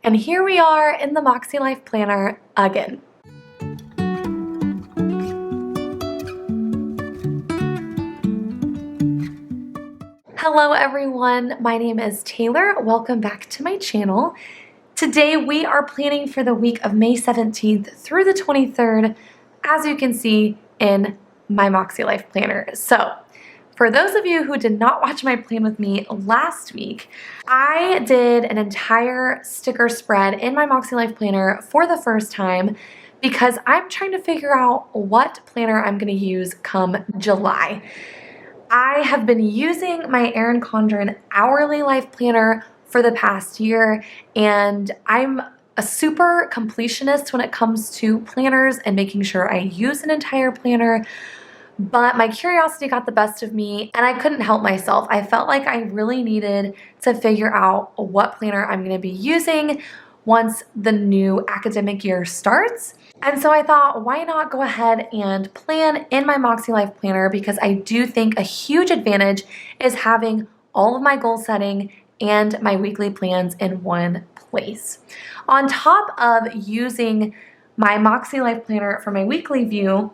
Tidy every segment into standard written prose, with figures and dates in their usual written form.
And here we are in the MakseLife Planner again. Hello everyone, my name is Taylor. Welcome back to my channel. Today we are planning for the week of May 17th through the 23rd, as you can see in my MakseLife Planner. So, for those of you who did not watch my plan with me last week, I did an entire sticker spread in my MakseLife Planner for the first time because I'm trying to figure out what planner I'm going to use come July. I have been using my Erin Condren Hourly Life Planner for the past year, and I'm a super completionist when it comes to planners and making sure I use an entire planner. But my curiosity got the best of me and I couldn't help myself. I felt like I really needed to figure out what planner I'm going to be using once the new academic year starts. And so I thought, why not go ahead and plan in my MakseLife Planner, because I do think a huge advantage is having all of my goal setting and my weekly plans in one place. On top of using my MakseLife Planner for my weekly view,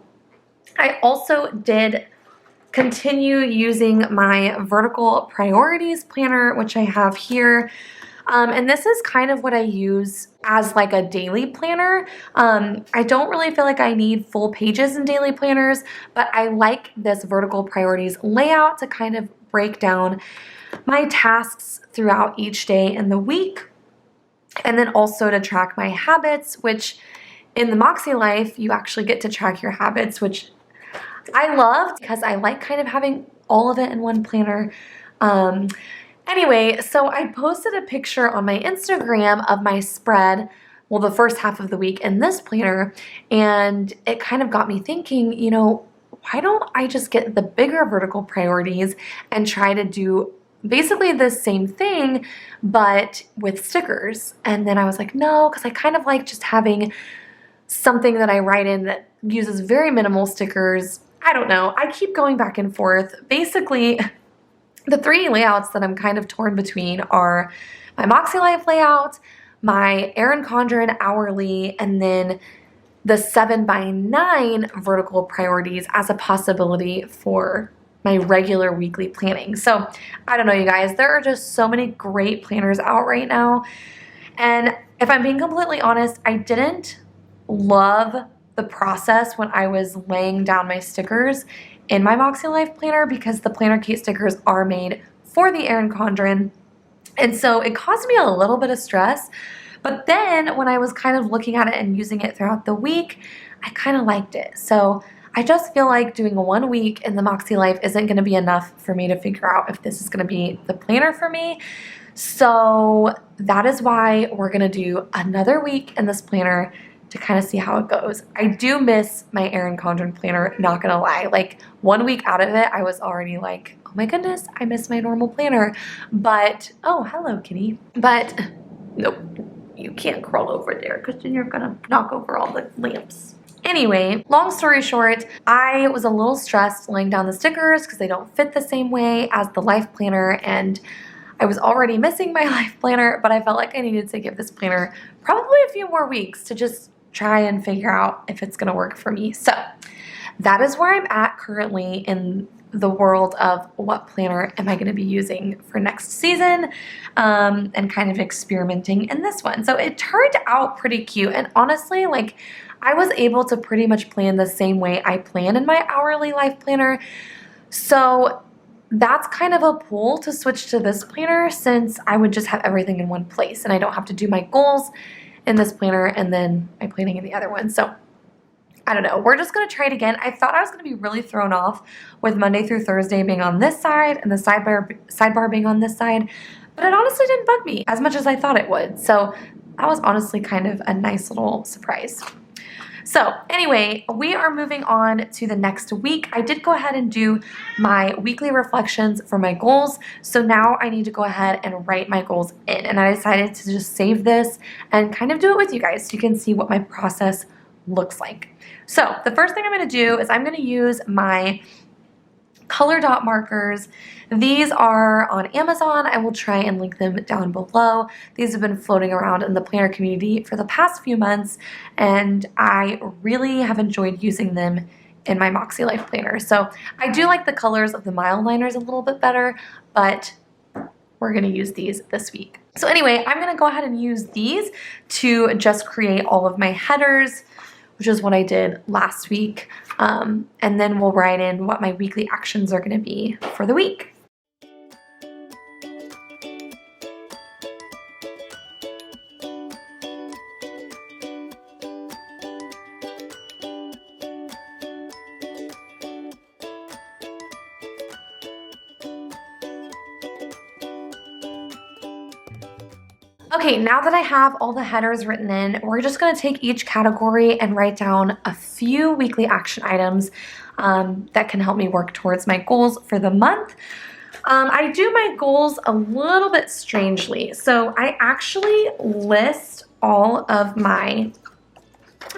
I also did continue using my vertical priorities planner, which I have here. And this is kind of what I use as like a daily planner. I don't really feel like I need full pages in daily planners, but I like this vertical priorities layout to kind of break down my tasks throughout each day in the week. And then also to track my habits, which in the MakseLife, you actually get to track your habits, which I loved because I like kind of having all of it in one planner. Anyway, so I posted a picture on my Instagram of my spread, well, the first half of the week in this planner, and it kind of got me thinking, you know, why don't I just get the bigger vertical priorities and try to do basically the same thing, but with stickers? And then I was like, no, because I kind of like just having something that I write in that uses very minimal stickers. I don't know. I keep going back and forth. Basically, the three layouts that I'm kind of torn between are my MakseLife layout, my Erin Condren Hourly, and then the 7x9 vertical priorities as a possibility for my regular weekly planning. So I don't know, you guys, there are just so many great planners out right now. And if I'm being completely honest, I didn't love the process when I was laying down my stickers in my MakseLife Planner, because the planner kit stickers are made for the Erin Condren. And so it caused me a little bit of stress. But then when I was kind of looking at it and using it throughout the week, I kind of liked it. So I just feel like doing 1 week in the MakseLife isn't going to be enough for me to figure out if this is going to be the planner for me. So that is why we're going to do another week in this planner to kind of see how it goes. I do miss my Erin Condren planner, not gonna lie. Like 1 week out of it, I was already like, oh my goodness, I miss my normal planner. But, oh, hello, kitty. But, nope, you can't crawl over there because then you're gonna knock over all the lamps. Anyway, long story short, I was a little stressed laying down the stickers because they don't fit the same way as the life planner, and I was already missing my life planner, but I felt like I needed to give this planner probably a few more weeks to just try and figure out if it's gonna work for me. So that is where I'm at currently in the world of what planner am I gonna be using for next season, and kind of experimenting in this one. So it turned out pretty cute, and honestly, like, I was able to pretty much plan the same way I plan in my hourly life planner. So that's kind of a pull to switch to this planner, since I would just have everything in one place and I don't have to do my goals in this planner and then my planning in the other one. So I don't know. We're just going to try it again. I thought I was going to be really thrown off with Monday through Thursday being on this side and the sidebar being on this side, but it honestly didn't bug me as much as I thought it would. So that was honestly kind of a nice little surprise. So anyway, we are moving on to the next week. I did go ahead and do my weekly reflections for my goals. So now I need to go ahead and write my goals in. And I decided to just save this and kind of do it with you guys so you can see what my process looks like. So the first thing I'm going to do is I'm going to use my color dot markers. These are on Amazon. I will try and link them down below. These have been floating around in the planner community for the past few months, and I really have enjoyed using them in my MakseLife Planner. So I do like the colors of the mile liners a little bit better, but we're gonna use these this week. So anyway, I'm gonna go ahead and use these to just create all of my headers, which is what I did last week. And then we'll write in what my weekly actions are gonna be for the week. Okay, now that I have all the headers written in, we're just gonna take each category and write down a few weekly action items that can help me work towards my goals for the month. I do my goals a little bit strangely. So I actually list all of my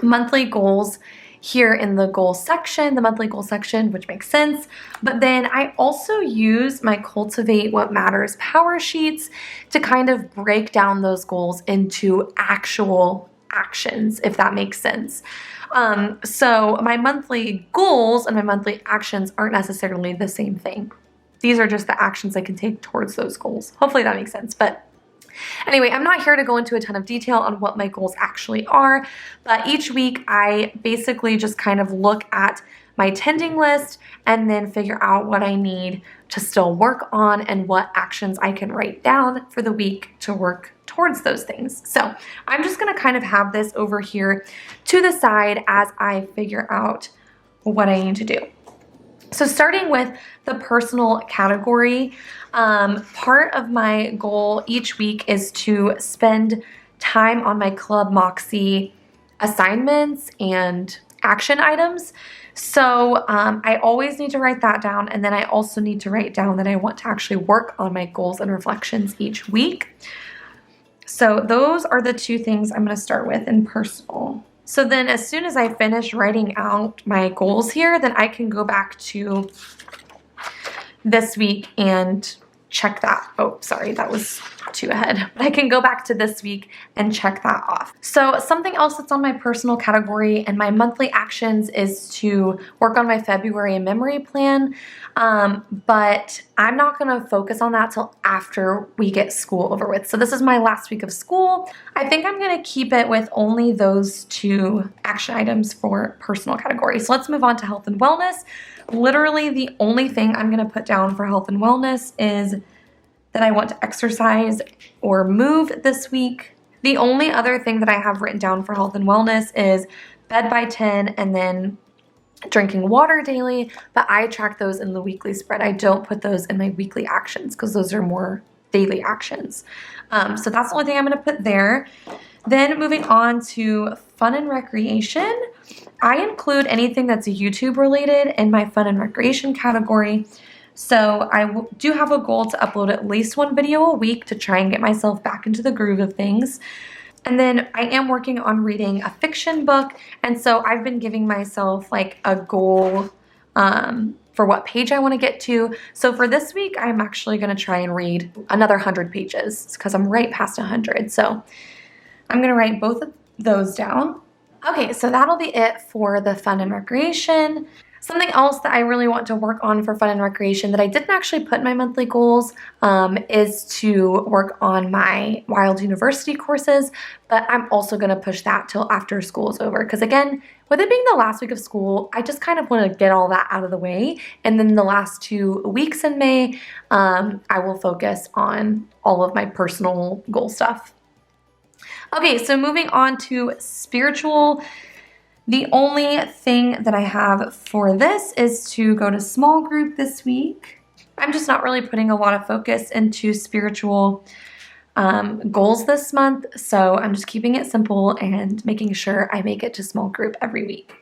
monthly goals here in the goals section, the monthly goal section, which makes sense. But then I also use my Cultivate What Matters power sheets to kind of break down those goals into actual actions, if that makes sense. So my monthly goals and my monthly actions aren't necessarily the same thing. These are just the actions I can take towards those goals. Hopefully that makes sense. But anyway, I'm not here to go into a ton of detail on what my goals actually are, but each week I basically just kind of look at my tending list and then figure out what I need to still work on and what actions I can write down for the week to work towards those things. So I'm just gonna kind of have this over here to the side as I figure out what I need to do. So starting with the personal category, part of my goal each week is to spend time on my Club Moxie assignments and action items. So I always need to write that down, and then I also need to write down that I want to actually work on my goals and reflections each week. So those are the two things I'm going to start with in personal. So then as soon as I finish writing out my goals here, then I can go back to this week and check that. Oh, sorry, that was too ahead. But I can go back to this week and check that off. So something else that's on my personal category and my monthly actions is to work on my February memory plan. But I'm not gonna focus on that till after we get school over with. So this is my last week of school. I think I'm gonna keep it with only those two action items for personal category. So let's move on to health and wellness. Literally the only thing I'm gonna put down for health and wellness is that I want to exercise or move this week. The only other thing that I have written down for health and wellness is bed by 10 and then drinking water daily, but I track those in the weekly spread. I don't put those in my weekly actions because those are more daily actions. So that's the only thing I'm gonna put there. Then moving on to fun and recreation, I include anything that's YouTube related in my fun and recreation category. So I do have a goal to upload at least one video a week to try and get myself back into the groove of things. And then I am working on reading a fiction book. And so I've been giving myself like a goal for what page I want to get to. So for this week, I'm actually going to try and read another 100 pages because I'm right past 100. So I'm going to write both of those down. Okay, so that'll be it for the fun and recreation. Something else that I really want to work on for fun and recreation that I didn't actually put in my monthly goals is to work on my Wild University courses, but I'm also going to push that till after school is over because again, with it being the last week of school, I just kind of want to get all that out of the way, and then the last 2 weeks in May, I will focus on all of my personal goal stuff. Okay, so moving on to spiritual. The only thing that I have for this is to go to small group this week. I'm just not really putting a lot of focus into spiritual goals this month, so I'm just keeping it simple and making sure I make it to small group every week.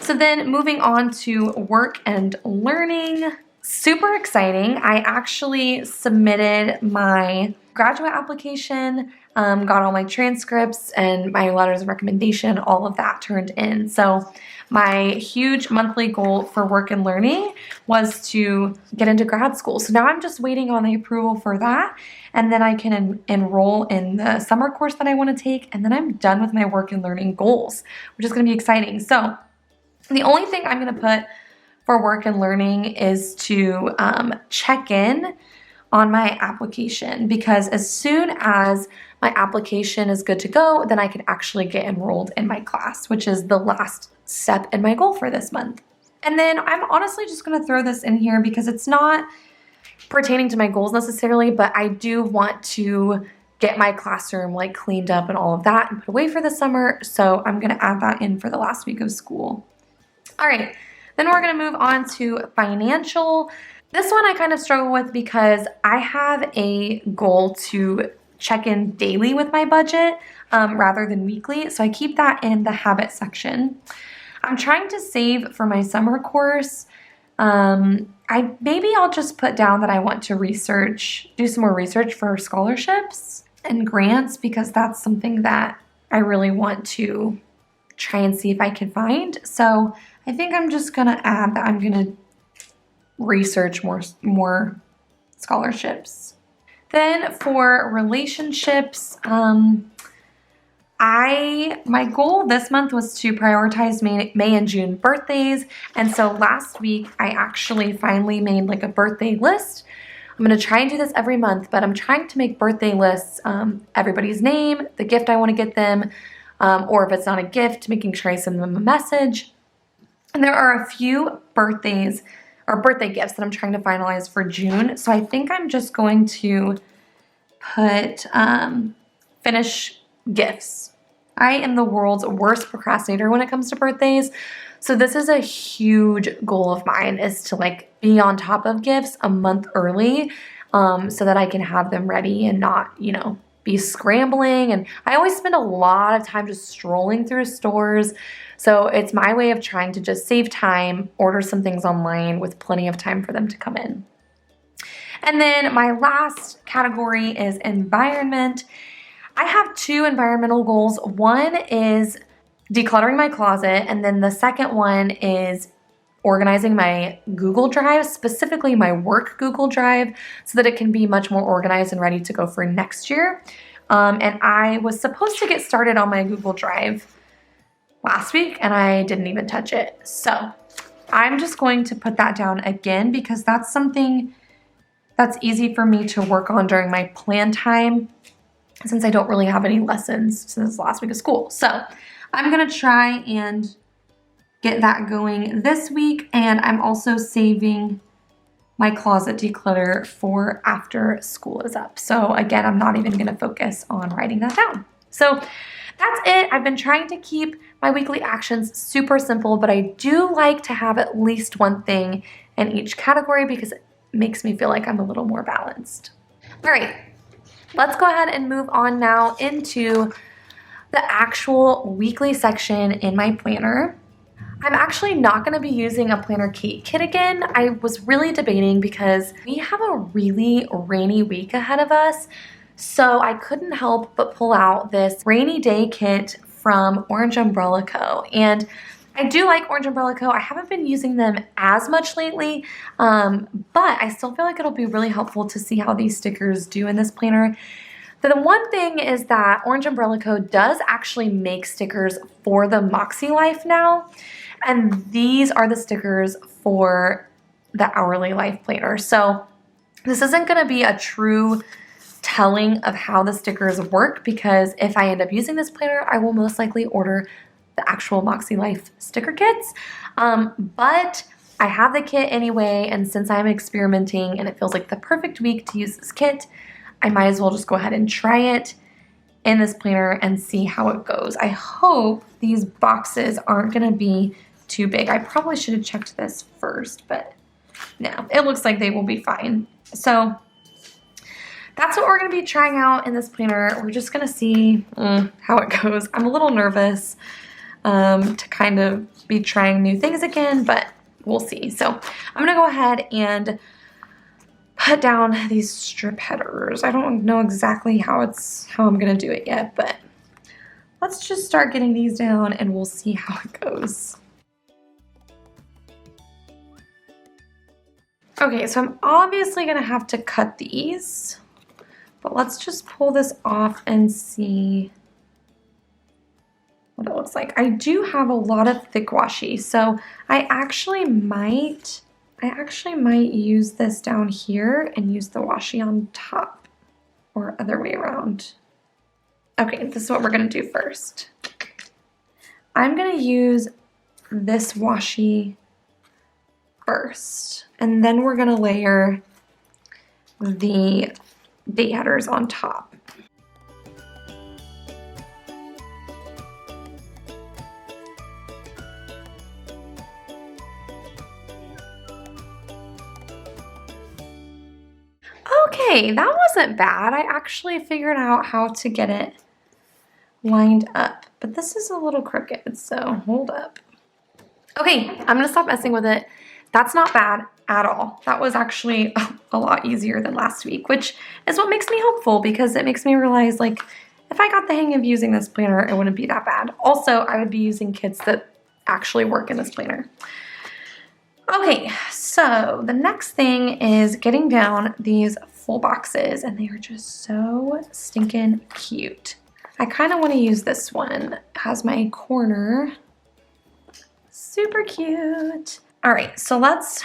So then moving on to work and learning. super exciting. I actually submitted my graduate application, got all my transcripts and my letters of recommendation, all of that turned in. So my huge monthly goal for work and learning was to get into grad school. So now I'm just waiting on the approval for that. And then I can enroll in the summer course that I want to take. And then I'm done with my work and learning goals, which is going to be exciting. So the only thing I'm going to put for work and learning is to check in on my application, because as soon as my application is good to go, then I can actually get enrolled in my class, which is the last step in my goal for this month. And then I'm honestly just going to throw this in here because it's not pertaining to my goals necessarily, but I do want to get my classroom like cleaned up and all of that and put away for the summer. So I'm going to add that in for the last week of school. All right, then we're going to move on to financial. This one I kind of struggle with because I have a goal to check in daily with my budget rather than weekly. So I keep that in the habit section. I'm trying to save for my summer course. Maybe I'll just put down that I want to do some more research for scholarships and grants, because that's something that I really want to try and see if I can find. So I think I'm just gonna add that I'm gonna research more scholarships. Then for relationships, my goal this month was to prioritize May and June birthdays. And so last week I actually finally made like a birthday list. I'm going to try and do this every month, but I'm trying to make birthday lists, everybody's name, the gift I want to get them, or if it's not a gift, making sure I send them a message. And there are a few birthday gifts that I'm trying to finalize for June. So I think I'm just going to put finish gifts. I am the world's worst procrastinator when it comes to birthdays. So this is a huge goal of mine, is to like be on top of gifts a month early, so that I can have them ready and not, be scrambling. And I always spend a lot of time just strolling through stores. So it's my way of trying to just save time, order some things online with plenty of time for them to come in. And then my last category is environment. I have two environmental goals. One is decluttering my closet, and then the second one is organizing my Google Drive, specifically my work Google Drive, so that it can be much more organized and ready to go for next year. And I was supposed to get started on my Google Drive last week, and I didn't even touch it. So I'm just going to put that down again, because that's something that's easy for me to work on during my plan time, since I don't really have any lessons since last week of school. So I'm gonna try and get that going this week, and I'm also saving my closet declutter for after school is up. So again, I'm not even gonna focus on writing that down. So that's it. I've been trying to keep my weekly actions super simple, but I do like to have at least one thing in each category because it makes me feel like I'm a little more balanced. All right. Let's go ahead and move on now into the actual weekly section in my planner. I'm actually not going to be using a planner cake kit again. I was really debating because we have a really rainy week ahead of us, so I couldn't help but pull out this rainy day kit from Orange Umbrella Co. And I do like Orange Umbrella Co. I haven't been using them as much lately, but I still feel like it'll be really helpful to see how these stickers do in this planner. The one thing is that Orange Umbrella Co. does actually make stickers for the MakseLife now, and these are the stickers for the Hourly Life Planner. So this isn't going to be a true telling of how the stickers work, because if I end up using this planner, I will most likely order the actual MakseLife sticker kits, but I have the kit anyway, and since I'm experimenting and it feels like the perfect week to use this kit, I might as well just go ahead and try it in this planner and see how it goes. I hope these boxes aren't going to be too big. I probably should have checked this first, but no, it looks like they will be fine. So that's what we're going to be trying out in this planner. We're just going to see how it goes. I'm a little nervous to kind of be trying new things again, but we'll see. So I'm gonna go ahead and put down these strip headers. I don't know exactly how I'm gonna do it yet, but let's just start getting these down and we'll see how it goes. Okay, so I'm obviously gonna have to cut these, but let's just pull this off and see what it looks like. I do have a lot of thick washi, so I actually might use this down here and use the washi on top, or other way around. Okay, this is what we're gonna do first. I'm gonna use this washi first, and then we're gonna layer the date headers on top. Okay, that wasn't bad. I actually figured out how to get it lined up, but this is a little crooked, so hold up. Okay, I'm gonna stop messing with it. That's not bad at all. That was actually a lot easier than last week, which is what makes me hopeful, because it makes me realize, like, if I got the hang of using this planner, it wouldn't be that bad. Also, I would be using kits that actually work in this planner. Okay, so the next thing is getting down these full boxes, and they are just so stinking cute. I kind of want to use this one. It has my corner. Super cute. All right, so let's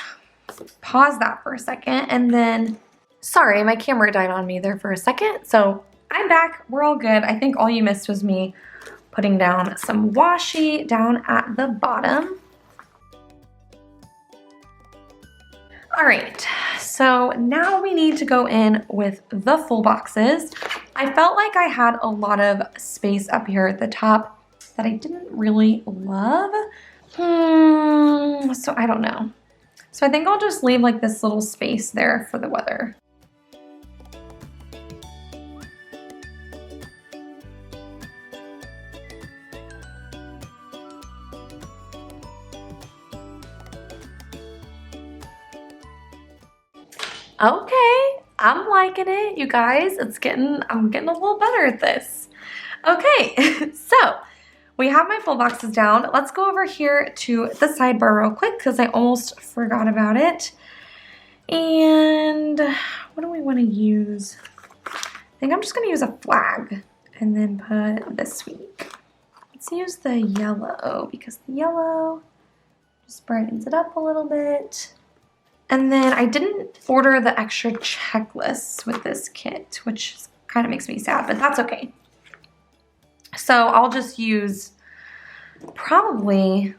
pause that for a second, and then, sorry, my camera died on me there for a second, so I'm back. We're all good. I think all you missed was me putting down some washi down at the bottom. All right, so now we need to go in with the full boxes. I felt like I had a lot of space up here at the top that I didn't really love. So I don't know. So I think I'll just leave like this little space there for the weather. Okay, I'm liking it, you guys. I'm getting a little better at this. Okay, so we have my full boxes down. Let's go over here to the sidebar real quick because I almost forgot about it. And what do we want to use? I think I'm just going to use a flag and then put this week. Let's use the yellow because the yellow just brightens it up a little bit. And then I didn't order the extra checklists with this kit, which kind of makes me sad, but that's okay. So I'll just use probably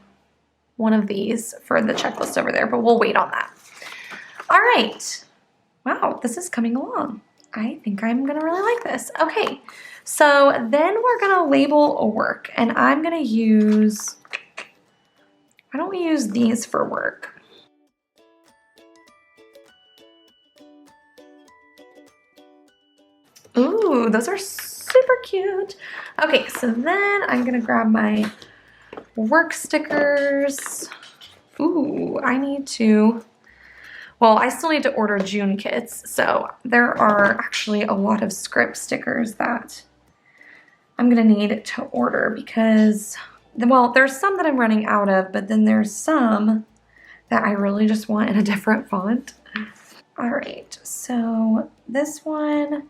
one of these for the checklist over there, but we'll wait on that. All right. Wow, this is coming along. I think I'm gonna really like this. Okay, so then we're gonna label a work, and I'm gonna use, why don't we use these for work? Ooh, those are super cute. Okay, so then I'm gonna grab my work stickers. Ooh, well, I still need to order June kits, so there are actually a lot of script stickers that I'm gonna need to order because, well, there's some that I'm running out of, but then there's some that I really just want in a different font. All right, so this one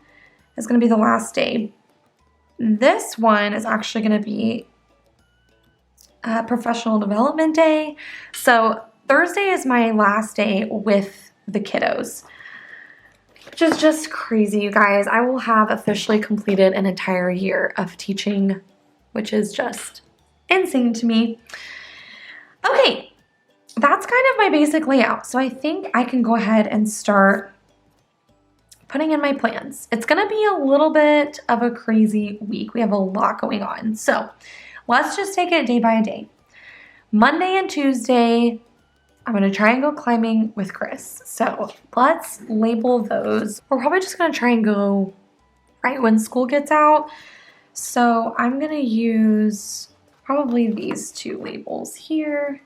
is gonna be the last day. This one is actually gonna be professional development day. So Thursday is my last day with the kiddos, which is just crazy, you guys. I will have officially completed an entire year of teaching, which is just insane to me. Okay, that's kind of my basic layout. So I think I can go ahead and start putting in my plans. It's gonna be a little bit of a crazy week. We have a lot going on. So let's just take it day by day. Monday and Tuesday, I'm gonna try and go climbing with Chris. So let's label those. We're probably just gonna try and go right when school gets out. So I'm gonna use probably these two labels here.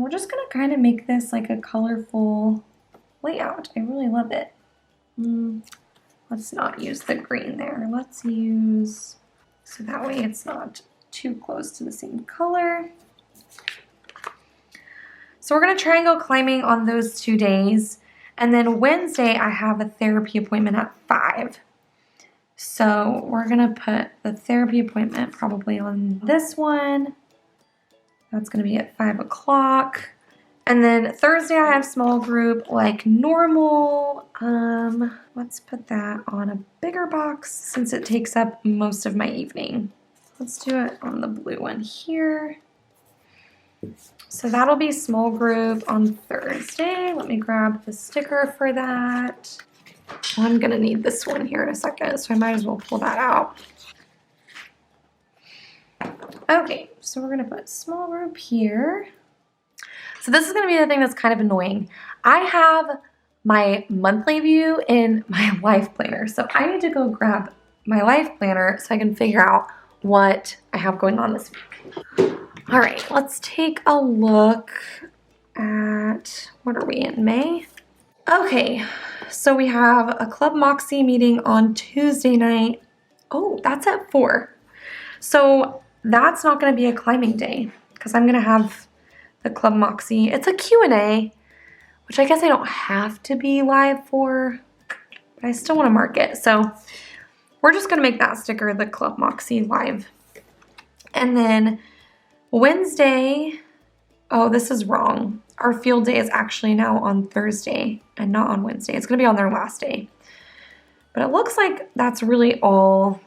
And we're just gonna kind of make this like a colorful layout. I really love it. Let's not use the green there. Let's use, so that way it's not too close to the same color. So we're gonna try and go climbing on those 2 days. And then Wednesday, I have a therapy appointment at 5. So we're gonna put the therapy appointment probably on this one. That's gonna be at 5 o'clock. And then Thursday I have small group like normal. Let's put that on a bigger box since it takes up most of my evening. Let's do it on the blue one here. So that'll be small group on Thursday. Let me grab the sticker for that. I'm gonna need this one here in a second, so I might as well pull that out. Okay, so we're gonna put small group here. So this is gonna be the thing that's kind of annoying. I have my monthly view in my life planner, so I need to go grab my life planner so I can figure out what I have going on this week. All right, let's take a look at, what are we in, May? Okay, so we have a Club Moxie meeting on Tuesday night. Oh, that's at 4. So that's not gonna be a climbing day because I'm gonna have the Club Moxie. It's a Q&A, which I guess I don't have to be live for, but I still wanna mark it. So we're just gonna make that sticker the Club Moxie live. And then Wednesday, oh, this is wrong. Our field day is actually now on Thursday and not on Wednesday. It's gonna be on their last day. But it looks like that's really all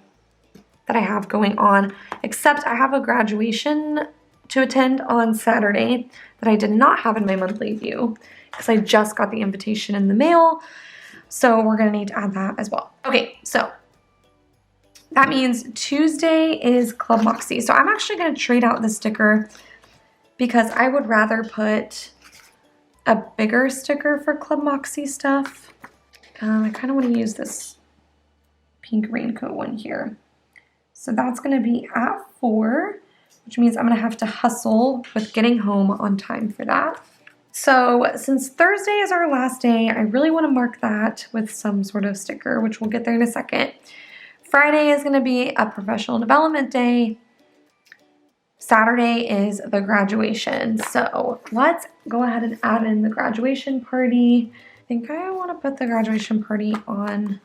that I have going on, except I have a graduation to attend on Saturday that I did not have in my monthly view because I just got the invitation in the mail. So we're gonna need to add that as well. Okay, so that means Tuesday is Club Moxie. So I'm actually gonna trade out the sticker because I would rather put a bigger sticker for Club Moxie stuff. I kind of want to use this pink raincoat one here. So that's going to be at 4, which means I'm going to have to hustle with getting home on time for that. So since Thursday is our last day, I really want to mark that with some sort of sticker, which we'll get there in a second. Friday is going to be a professional development day. Saturday is the graduation. So let's go ahead and add in the graduation party. I think I want to put the graduation party on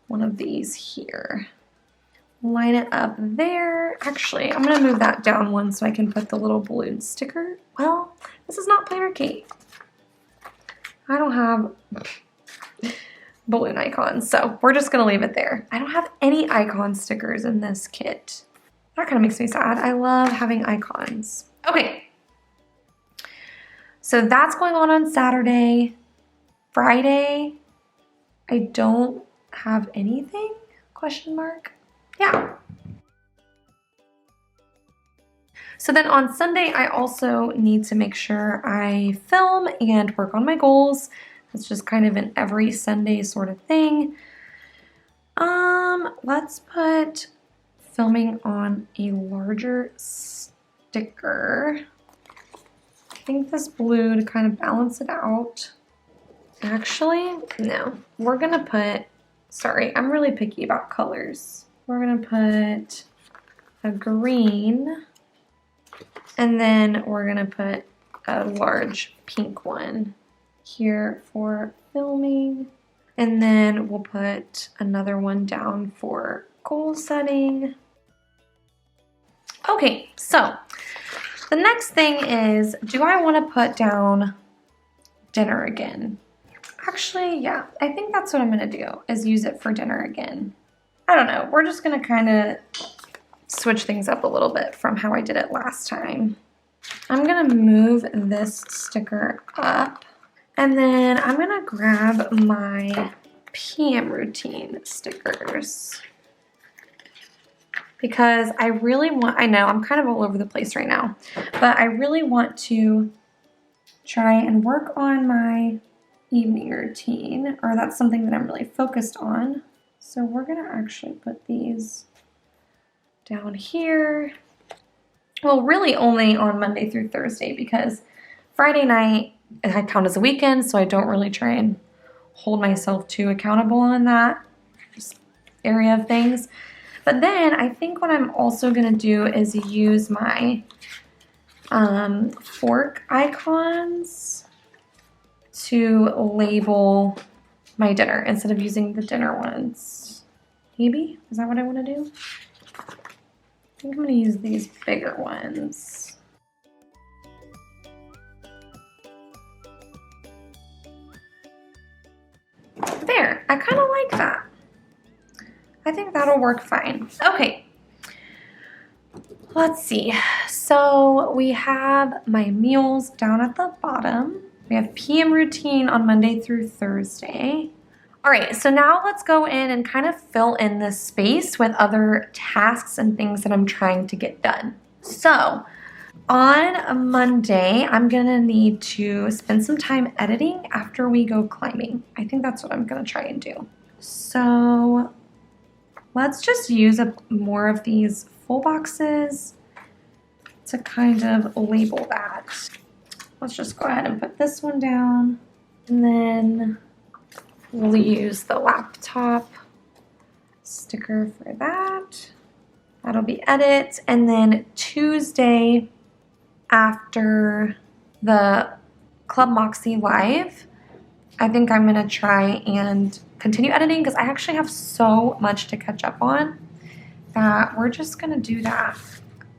one of these here. Line it up there. Actually, I'm going to move that down one so I can put the little balloon sticker. Well, this is not Planner Kate. I don't have balloon icons, so we're just going to leave it there. I don't have any icon stickers in this kit. That kind of makes me sad. I love having icons. Okay. So that's going on Saturday. Friday, I don't have anything? Question mark? Yeah. So then on Sunday, I also need to make sure I film and work on my goals. It's just kind of an every Sunday sort of thing. Let's put filming on a larger sticker. I think this blue to kind of balance it out. Actually, no. We're gonna put, sorry, I'm really picky about colors. We're gonna put a green, and then we're gonna put a large pink one here for filming. And then we'll put another one down for goal setting. Okay, so the next thing is, do I want to put down dinner again? Actually, yeah, I think that's what I'm going to do, is use it for dinner again. I don't know, we're just going to kind of switch things up a little bit from how I did it last time. I'm going to move this sticker up, and then I'm going to grab my PM routine stickers. Because I really want, I know I'm kind of all over the place right now, but I really want to try and work on my evening routine, or that's something that I'm really focused on. So we're gonna actually put these down here. Well, really only on Monday through Thursday, because Friday night, I count as a weekend, so I don't really try and hold myself too accountable in that area of things. But then I think what I'm also gonna do is use my fork icons to label my dinner instead of using the dinner ones. Maybe? Is that what I want to do? I think I'm going to use these bigger ones. There, I kind of like that. I think that'll work fine. Okay, let's see. So we have my meals down at the bottom. We have PM routine on Monday through Thursday. All right, so now let's go in and kind of fill in this space with other tasks and things that I'm trying to get done. So on Monday, I'm gonna need to spend some time editing after we go climbing. I think that's what I'm gonna try and do. So let's just use more of these full boxes to kind of label that. Let's just go ahead and put this one down, and then we'll use the laptop sticker for that. That'll be edit. And then Tuesday after the Club Moxie Live, I think I'm gonna try and continue editing because I actually have so much to catch up on that we're just gonna do that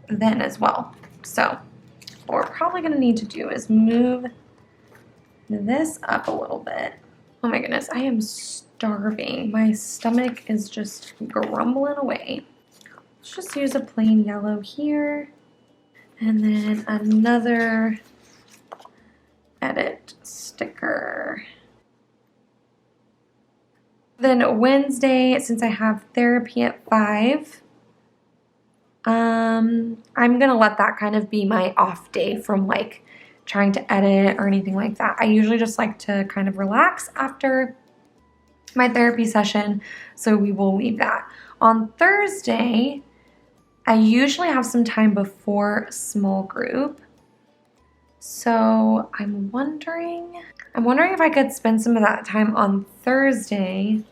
then as well. So what we're probably gonna need to do is move this up a little bit. Oh my goodness, I am starving. My stomach is just grumbling away. Let's just use a plain yellow here. And then another edit sticker. Then Wednesday, since I have therapy at 5, I'm gonna let that kind of be my off day from like trying to edit or anything like that. I usually just like to kind of relax after my therapy session, so we will leave that. On Thursday, I usually have some time before small group, so I'm wondering if I could spend some of that time on Thursday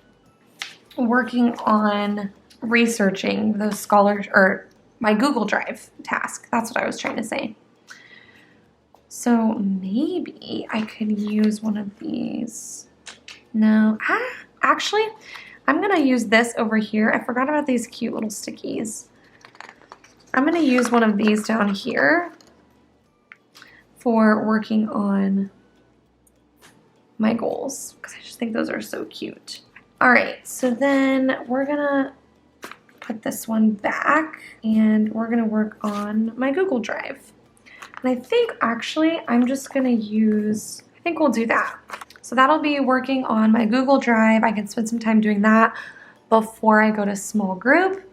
working on researching those scholars, or my Google Drive task. That's what I was trying to say. So maybe I could use one of these. No, actually, I'm gonna use this over here. I forgot about these cute little stickies. I'm gonna use one of these down here for working on my goals because I just think those are so cute. All right, so then we're gonna put this one back and we're gonna work on my Google Drive. And I think actually I'm just gonna use, I think we'll do that. So that'll be working on my Google Drive. I can spend some time doing that before I go to small group.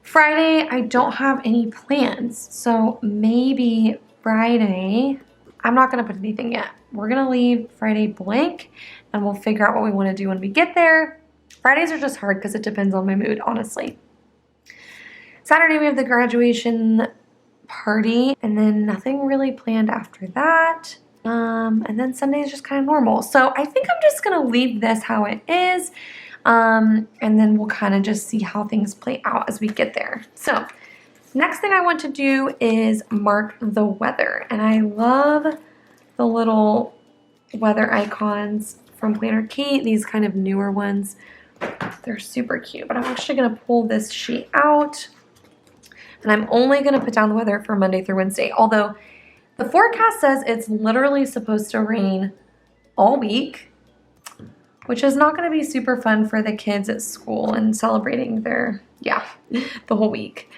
Friday, I don't have any plans. So maybe Friday, I'm not gonna put anything yet. We're gonna leave Friday blank and we'll figure out what we wanna do when we get there. Fridays are just hard because it depends on my mood, honestly. Saturday, we have the graduation party and then nothing really planned after that. And then Sunday is just kind of normal. So I think I'm just gonna leave this how it is. And then we'll kind of just see how things play out as we get there. So next thing I want to do is mark the weather. And I love the little weather icons from Planner Kate, these kind of newer ones. They're super cute, but I'm actually gonna pull this sheet out and I'm only gonna put down the weather for Monday through Wednesday. Although the forecast says it's literally supposed to rain all week, which is not gonna be super fun for the kids at school and celebrating their, the whole week.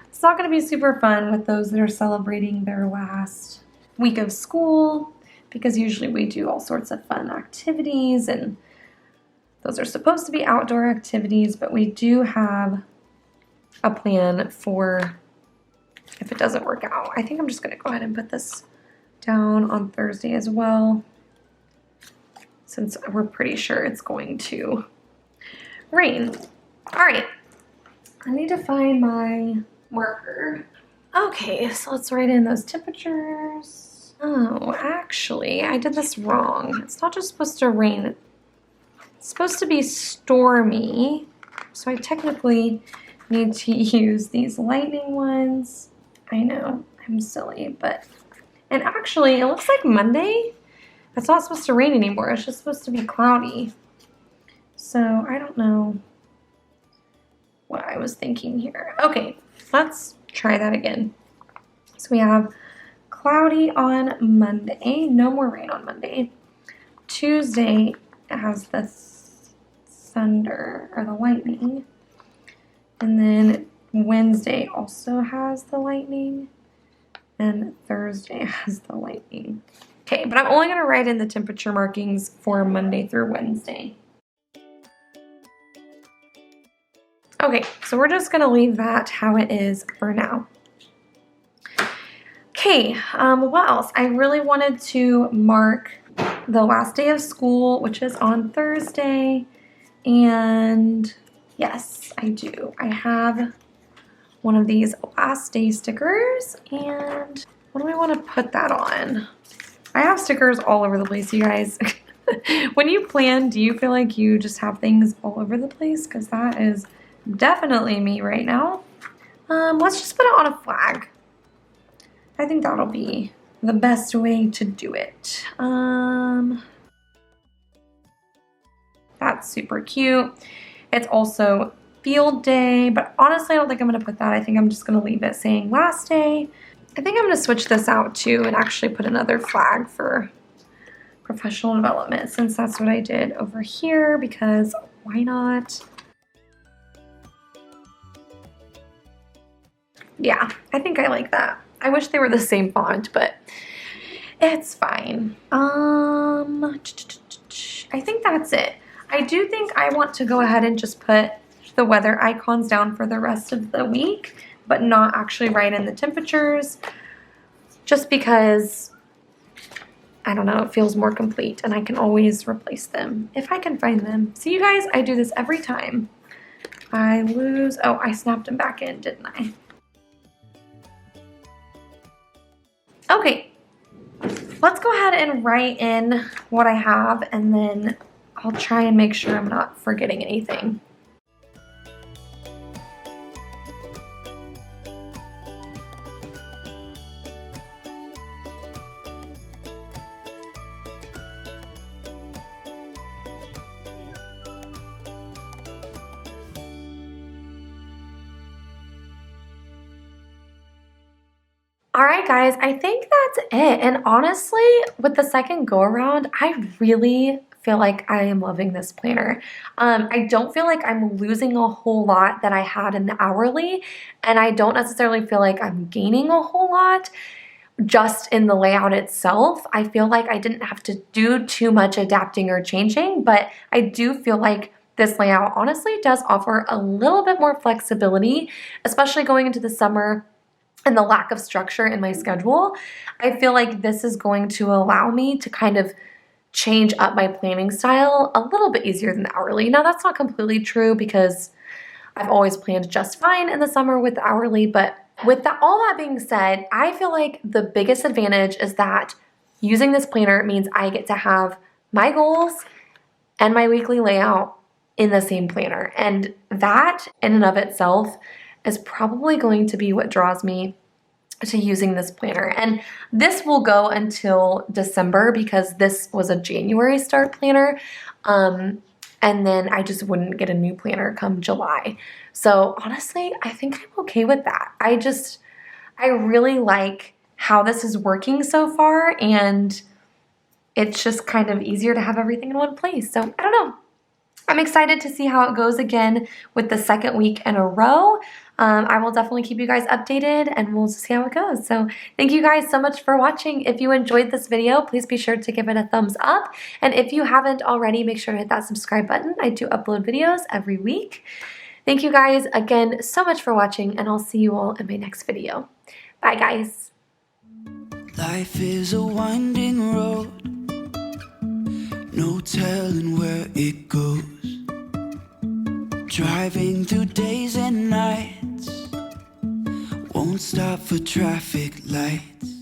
It's not gonna be super fun with those that are celebrating their last week of school because usually we do all sorts of fun activities and those are supposed to be outdoor activities, but we do have a plan for if it doesn't work out. I think I'm just gonna go ahead and put this down on Thursday as well, since we're pretty sure it's going to rain. All right, I need to find my marker. Okay, so let's write in those temperatures. Oh, actually, I did this wrong. It's not just supposed to rain. It's supposed to be stormy. So I technically need to use these lightning ones. I know, I'm silly, but... And actually, it looks like Monday, it's not supposed to rain anymore. It's just supposed to be cloudy. So I don't know what I was thinking here. Okay, let's try that again. So we have cloudy on Monday. No more rain on Monday. Tuesday has the thunder or the lightning. And then Wednesday also has the lightning. And Thursday has the lightning. Okay, but I'm only going to write in the temperature markings for Monday through Wednesday. Okay, so we're just going to leave that how it is for now. Okay, what else? I really wanted to mark the last day of school, which is on Thursday. And yes, I do. I have one of these last day stickers, and what do I want to put that on? I have stickers all over the place, you guys. When you plan, do you feel like you just have things all over the place? Because that is definitely me right now. Let's just put it on a flag. I think that'll be the best way to do it. That's super cute. It's also field day, but honestly, I don't think I'm gonna put that. I think I'm just gonna leave it saying last day. I think I'm gonna switch this out too and actually put another flag for professional development, since that's what I did over here, because why not? Yeah, I think I like that. I wish they were the same font, but it's fine. I think that's it. I do think I want to go ahead and just put the weather icons down for the rest of the week, but not actually write in the temperatures, just because, I don't know, it feels more complete, and I can always replace them if I can find them. See, you guys, I do this every time. I lose, oh, I snapped them back in, didn't I? Okay, let's go ahead and write in what I have, and then I'll try and make sure I'm not forgetting anything. All right, guys, I think that's it. And honestly, with the second go around, I really feel like I am loving this planner. I don't feel like I'm losing a whole lot that I had in the hourly, and I don't necessarily feel like I'm gaining a whole lot just in the layout itself. I feel like I didn't have to do too much adapting or changing, but I do feel like this layout honestly does offer a little bit more flexibility, especially going into the summer and the lack of structure in my schedule. I feel like this is going to allow me to kind of change up my planning style a little bit easier than the hourly. Now, that's not completely true, because I've always planned just fine in the summer with the hourly, but with all that being said, I feel like the biggest advantage is that using this planner means I get to have my goals and my weekly layout in the same planner. And that in and of itself is probably going to be what draws me to using this planner. And this will go until December, because this was a January start planner. And then I just wouldn't get a new planner come July. So honestly, I think I'm okay with that. I really like how this is working so far, and it's just kind of easier to have everything in one place. So I don't know. I'm excited to see how it goes again with the second week in a row. I will definitely keep you guys updated, and we'll see how it goes. So thank you guys so much for watching. If you enjoyed this video, please be sure to give it a thumbs up. And if you haven't already, make sure to hit that subscribe button. I do upload videos every week. Thank you guys again so much for watching, and I'll see you all in my next video. Bye, guys. Life is a winding road, no telling where it goes. Driving through days and nights, won't stop for traffic lights.